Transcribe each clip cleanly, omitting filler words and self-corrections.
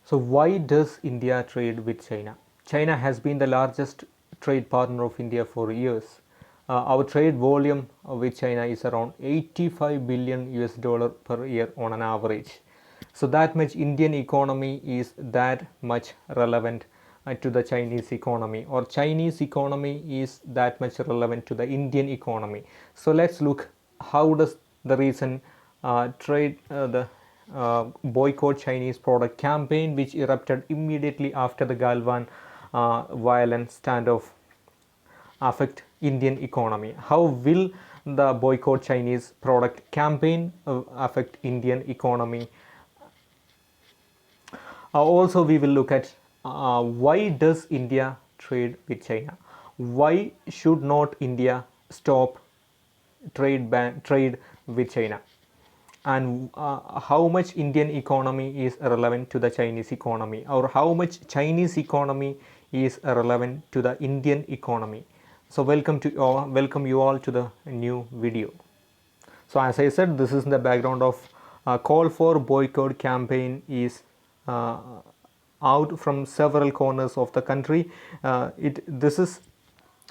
So why does India trade with China? China has been the largest trade partner of India for years. Our trade volume with China is around 85 billion US dollar per year on an average. So that much Indian economy is that much relevant to the Chinese economy, or Chinese economy is that much relevant to the Indian economy. So let's look how does the recent trade the boycott Chinese product campaign, which erupted immediately after the Galwan violent standoff, affect Indian economy. How will the boycott Chinese product campaign affect Indian economy? Also, we will look at why does India trade with China? Why should not India stop trade with China? And how much Indian economy is relevant to the Chinese economy, or how much Chinese economy is relevant to the Indian economy? So welcome you all to the new video. So as I said, this is the background of call for boycott campaign is uh, out from several corners of the country. This is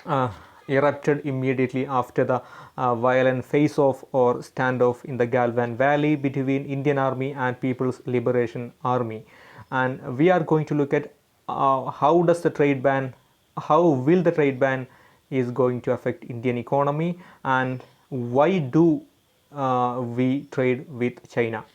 uh, erupted immediately after the violent face-off or standoff in the Galvan Valley between Indian Army and People's Liberation Army. And we are going to look at how will the trade ban is going to affect Indian economy, and why do we trade with China.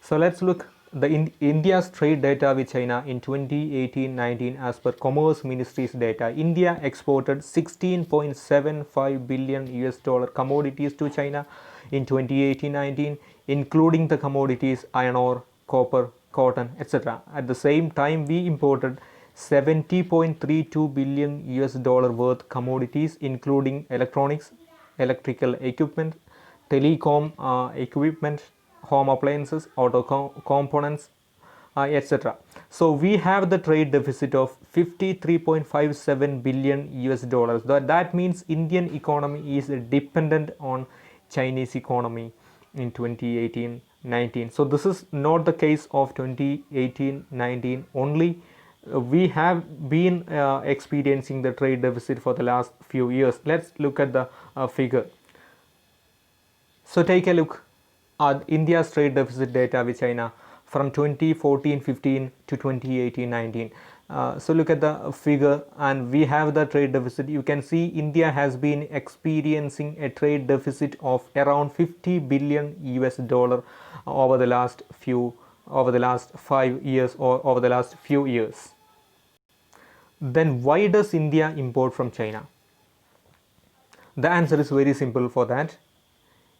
So let's look the India's trade data with China in 2018-19. As per Commerce Ministry's data, India exported 16.75 billion US dollar commodities to China in 2018-19, including the commodities iron ore, copper, cotton, etc. At the same time, we imported 70.32 billion US dollar worth commodities, including electronics, electrical equipment, telecom equipment, home appliances, auto components, etc. So we have the trade deficit of 53.57 billion US dollars. That means Indian economy is dependent on Chinese economy in 2018-19. So this is not the case of 2018-19 only. We have been experiencing the trade deficit for the last few years. Let's look at the figure. So take a look at India's trade deficit data with China from 2014-15 to 2018-19. So look at the figure, and we have the trade deficit. You can see India has been experiencing a trade deficit of around 50 billion US dollar over the last 5 years, or over the last few years. Then why does India import from China? The answer is very simple for that.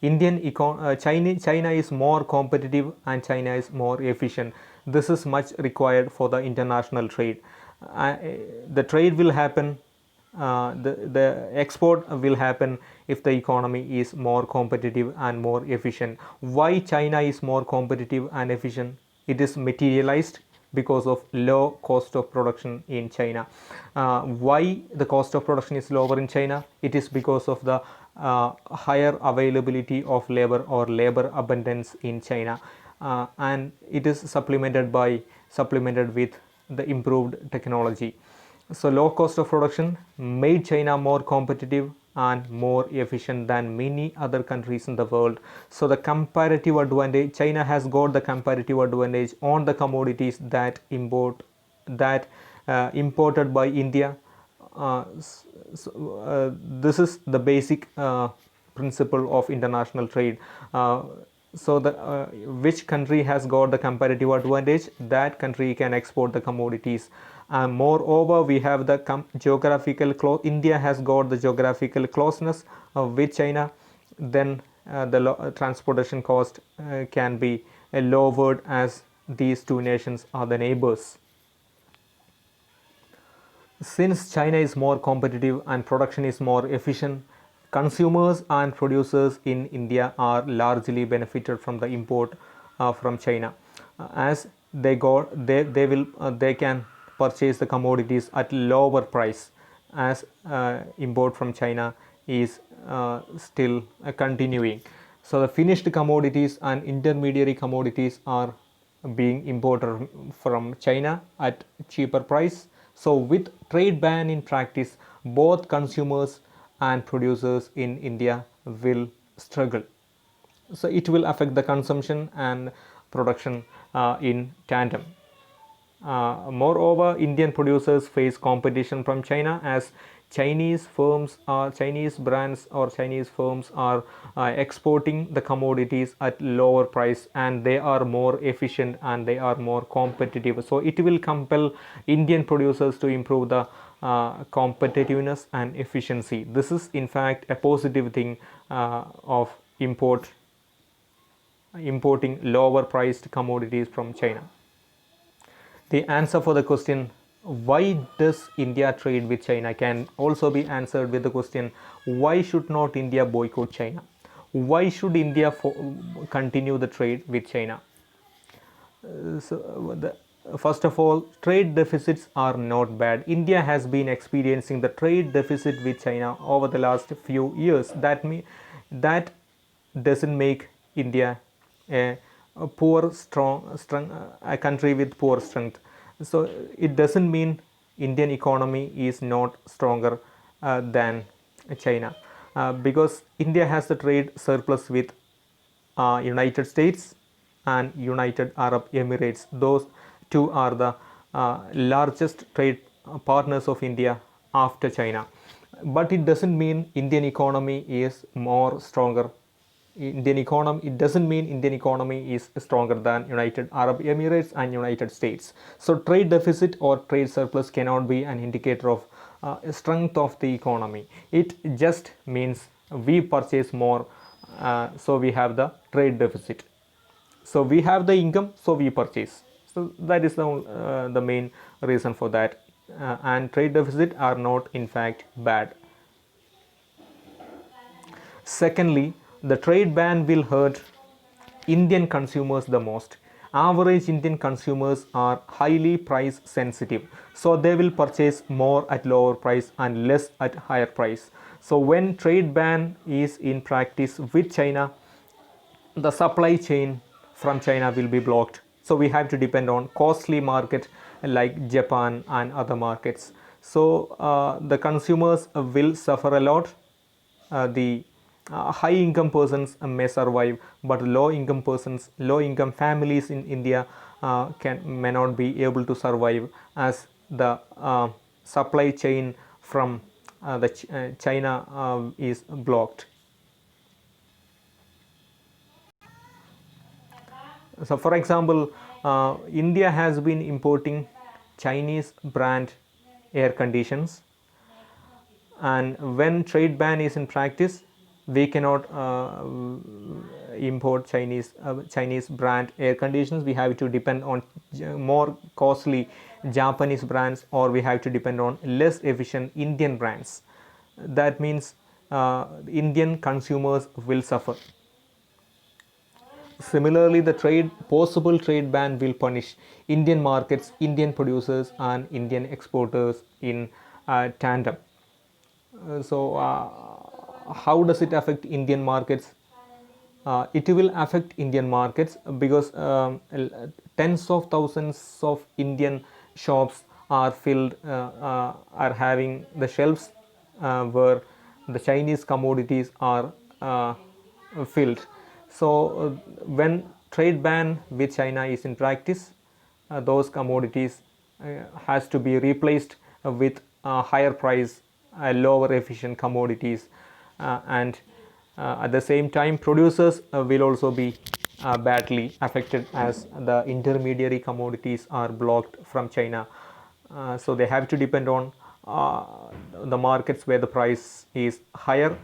China is more competitive and China is more efficient. This is much required for the international trade. The trade will happen, the export will happen if the economy is more competitive and more efficient. Why China is more competitive and efficient? It is materialized because of low cost of production in China. Why the cost of production is lower in China? It is because of the higher availability of labor, or labor abundance in China, and it is supplemented with the improved technology. So low cost of production made China more competitive and more efficient than many other countries in the world. So the comparative advantage, China has got the comparative advantage on the commodities that imported by India. This is the basic principle of international trade. So which country has got the comparative advantage, that country can export the commodities. And moreover, we have the India has got the geographical closeness with China. Then the transportation cost can be lowered, as these two nations are the neighbors. Since China is more competitive and production is more efficient, consumers and producers in India are largely benefited from the import from China, as they can purchase the commodities at lower price, as import from China is still continuing. So the finished commodities and intermediary commodities are being imported from China at cheaper price. So with trade ban in practice, both consumers and producers in India will struggle. So it will affect the consumption and production in tandem. Moreover, Indian producers face competition from China, as Chinese brands or Chinese firms are exporting the commodities at lower price, and they are more efficient and they are more competitive. So it will compel Indian producers to improve the competitiveness and efficiency. This is in fact a positive thing of importing lower priced commodities from China. The answer for the question, why does India trade with China, can also be answered with the question, why should not India boycott China? Why should India continue the trade with China? First of all, trade deficits are not bad. India has been experiencing the trade deficit with China over the last few years. That doesn't make India a a country with poor strength. So it doesn't mean Indian economy is not stronger than China, because India has the trade surplus with United States and United Arab Emirates. Those two are the largest trade partners of India after China. But it doesn't mean Indian economy is more stronger. It doesn't mean Indian economy is stronger than United Arab Emirates and United States. So trade deficit or trade surplus cannot be an indicator of strength of the economy. It just means we purchase more, so we have the trade deficit. So we have the income, so we purchase. So that is the main reason for that. And trade deficit are not in fact bad. Secondly, the trade ban will hurt Indian consumers the most. Average Indian consumers are highly price sensitive, so they will purchase more at lower price and less at higher price. So when trade ban is in practice with China, the supply chain from China will be blocked. So we have to depend on costly market like Japan and other markets. So the consumers will suffer a lot. The high income persons may survive, but low income families in India may not be able to survive, as the supply chain from China is blocked. So for example, India has been importing Chinese brand air conditions, and when trade ban is in practice, we cannot import Chinese brand air conditions. We have to depend on more costly Japanese brands, or we have to depend on less efficient Indian brands. That means Indian consumers will suffer. Similarly, the possible trade ban will punish Indian markets, Indian producers, and Indian exporters in tandem. How does it affect Indian markets? It will affect Indian markets because tens of thousands of Indian shops are having the shelves where the Chinese commodities are filled. So when trade ban with China is in practice, those commodities has to be replaced with higher price, lower efficient commodities, and at the same time producers will also be badly affected, as the intermediary commodities are blocked from China. So they have to depend on the markets where the price is higher.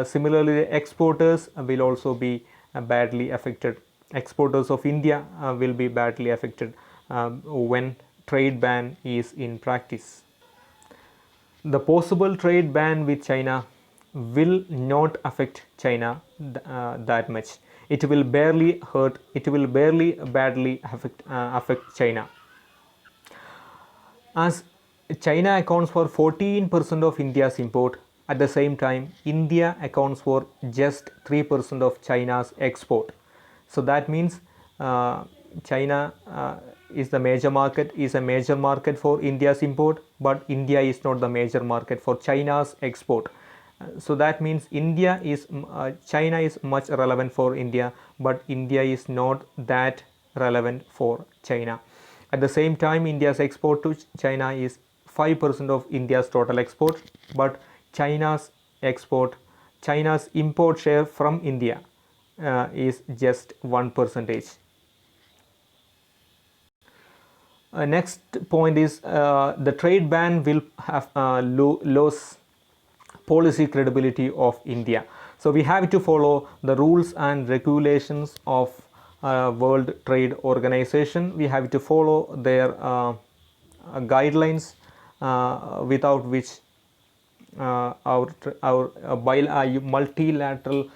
Similarly, the exporters will also be badly affected. Exporters of India will be badly affected when trade ban is in practice. The possible trade ban with China will not affect China that much. It will barely badly affect China, as China accounts for 14% of India's import. At the same time, India accounts for just 3% of China's export. So that means China is a major market for India's import, but India is not the major market for China's export. So that means China is much relevant for India, but India is not that relevant for China. At the same time, India's export to China is 5% of India's total export, but China's import share from India is just 1%. Next point is the trade ban will have lose policy credibility of India. So we have to follow the rules and regulations of World Trade Organization. We have to follow their guidelines, without which our multilateral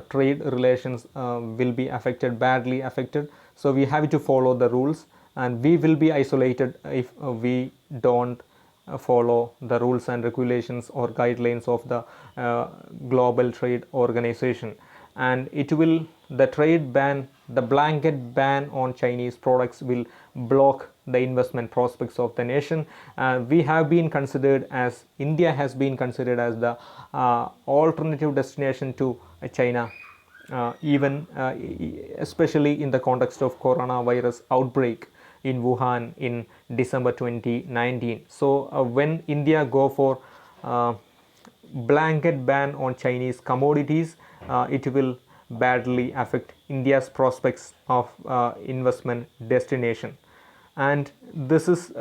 trade relations will be badly affected. So we have to follow the rules, and we will be isolated if we don't follow the rules and regulations or guidelines of the Global Trade Organization. And the blanket ban on Chinese products will block the investment prospects of the nation. India has been considered as the alternative destination to China, especially in the context of coronavirus outbreak in Wuhan in December 2019. So when India go for blanket ban on Chinese commodities, it will badly affect India's prospects of investment destination. And this is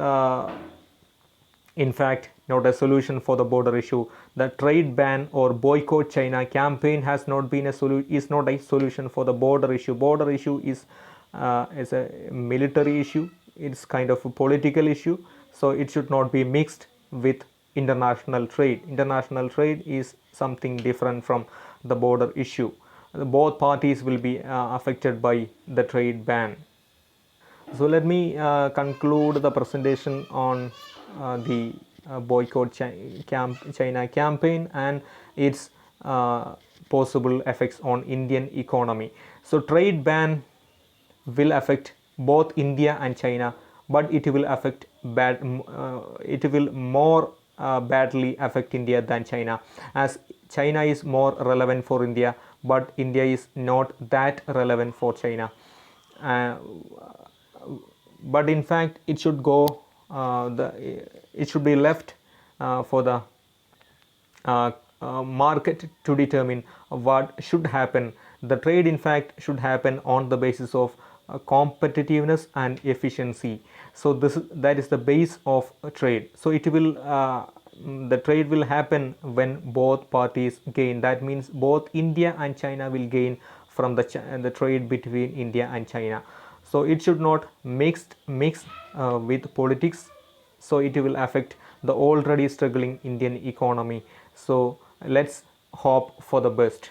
in fact not a solution for the border issue. The trade ban or boycott China campaign is not a solution for the border issue. Border issue is a military issue. It's kind of a political issue, so it should not be mixed with international trade. International trade is something different from the border issue. Both parties will be affected by the trade ban. So let me conclude the presentation on the boycott China campaign and its possible effects on Indian economy. So trade ban will affect both India and China, but it will more badly affect India than China, as China is more relevant for India, but India is not that relevant for China. But in fact, it should be left for the market to determine what should happen. The trade in fact should happen on the basis of competitiveness and efficiency. So that is the base of trade. So the trade will happen when both parties gain. That means both India and China will gain from the trade between India and China. So it should not mix with politics, so it will affect the already struggling Indian economy. So let's hope for the best.